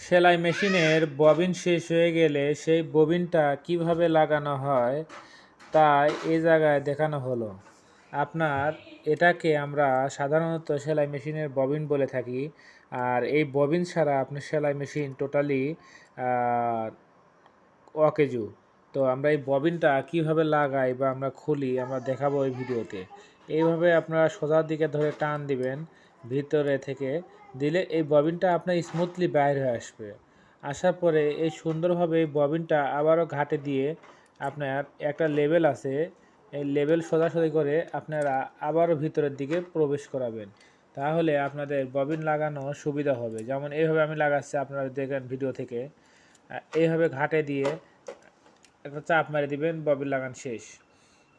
সেলাই মেশিনের ববিন শেষ হয়ে গেলে সেই ববিনটা কিভাবে লাগানো হয় তা এই জায়গায় দেখানো হলো। আপনার এটাকে আমরা সাধারণত সেলাই মেশিনের ববিন বলে থাকি। আর এই ববিন ছাড়া আপনার সেলাই মেশিন টোটালি অকেজো। তো আমরা এই ববিনটা কিভাবে লাগাই বা আমরা খুলি আমরা দেখাবো এই ভিডিওতে। এইভাবে আপনারা সোজার দিকে ধরে টান দিবেন, ভিতরে থেকে দিলে এই ববিনটা আপনার স্মুথলি বাইর হয়ে আসবে। আসার পরে এই সুন্দরভাবে এই ববিনটা আবারও ঘাটে দিয়ে আপনার একটা লেবেল আছে, এই লেবেল সোজাসুজি করে আপনারা আবারও ভিতরের দিকে প্রবেশ করাবেন। তাহলে আপনাদের ববিন লাগানো সুবিধা হবে। যেমন এইভাবে আমি লাগাচ্ছি, আপনারা দেখেন ভিডিও থেকে। এইভাবে ঘাটে দিয়ে একটা চাপ মেরে দিবেন, ববিন লাগান শেষ।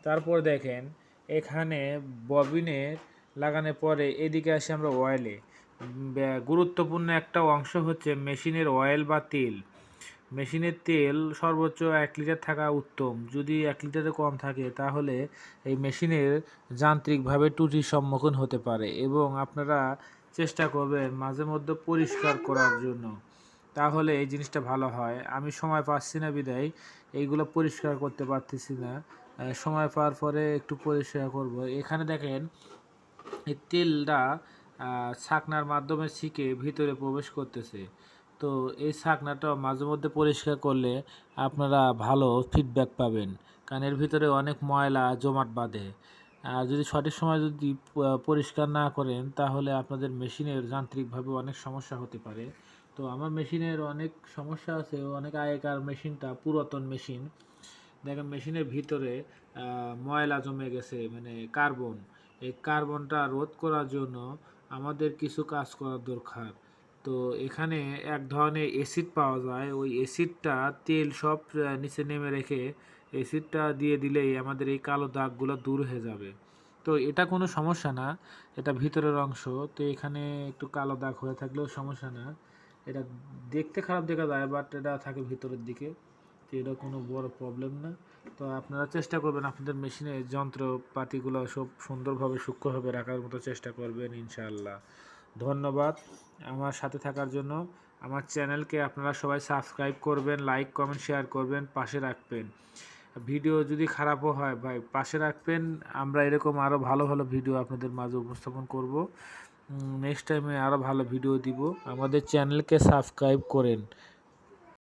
তারপর দেখেন এখানে ববিনে লাগানোর পরে এদিকে আসি আমরা অয়েলে। গুরুত্বপূর্ণ একটা অংশ হচ্ছে মেশিনের অয়েল বা তেল। মেশিনের তেল সর্বোচ্চ 1 লিটার থাকা উত্তম। যদি 1 লিটারে কম থাকে তাহলে এই মেশিনের যান্ত্রিকভাবে ত্রুটির সম্মুখীন হতে পারে এবং আপনারা চেষ্টা করবেন মাঝে মধ্যে পরিষ্কার করার জন্য। তাহলে এই জিনিসটা ভালো হয়। আমি সময় পাচ্ছি না বিধায় এইগুলো পরিষ্কার করতে পারতেছি না। সময় পাওয়ার পরে একটু পরিষ্কার করব। এখানে দেখেন এই তেলটা ছাকনার মাধ্যমে ছিকে ভিতরে প্রবেশ করতেছে। তো এই ছাকনাটা মাঝে মধ্যে পরিষ্কার করলে আপনারা ভালো ফিডব্যাক পাবেন, কারণ এর ভিতরে অনেক ময়লা জমাট বাঁধে। আর যদি সঠিক সময় যদি পরিষ্কার না করেন তাহলে আপনাদের মেশিনের যান্ত্রিকভাবে অনেক সমস্যা হতে পারে। তো আমার মেশিনের অনেক সমস্যা আছে, অনেক আগেকার মেশিনটা পুরাতন মেশিন। দেখেন মেশিনের ভিতরে ময়লা জমে গেছে, মানে কার্বন। এই কার্বনটা রোধ করার জন্য আমাদের কিছু কাজ করার দরকার। তো এখানে এক ধরনের অ্যাসিড পাওয়া যায়, ওই অ্যাসিডটা তেল সব নিচে নেমে রেখে অ্যাসিডটা দিয়ে দিলেই আমাদের এই কালো দাগগুলো দূর হয়ে যাবে। তো এটা কোনো সমস্যা না, এটা ভিতরের অংশ। তো এখানে একটু কালো দাগ হয়ে থাকলেও সমস্যা না, এটা দেখতে খারাপ দেখা যায় বাট এটা থাকে ভিতরের দিকে। তো এটা কোনো বড় প্রবলেম না। তো আপনারা চেষ্টা করবেন আপনাদের মেশিনের যন্ত্রপাতিগুলো সব সুন্দরভাবে সূক্ষ্মভাবে রাখার মতো চেষ্টা করবেন ইনশাআল্লাহ। ধন্যবাদ আমার সাথে থাকার জন্য। আমার চ্যানেলকে আপনারা সবাই সাবস্ক্রাইব করবেন, লাইক কমেন্ট শেয়ার করবেন, পাশে রাখবেন। ভিডিও যদি খারাপও হয় ভাই পাশে রাখবেন, আমরা এরকম আরও ভালো ভালো ভিডিও আপনাদের মাঝে উপস্থাপন করব। নেক্সট টাইমে আরও ভালো ভিডিও দিব। আমাদের চ্যানেলকে সাবস্ক্রাইব করেন।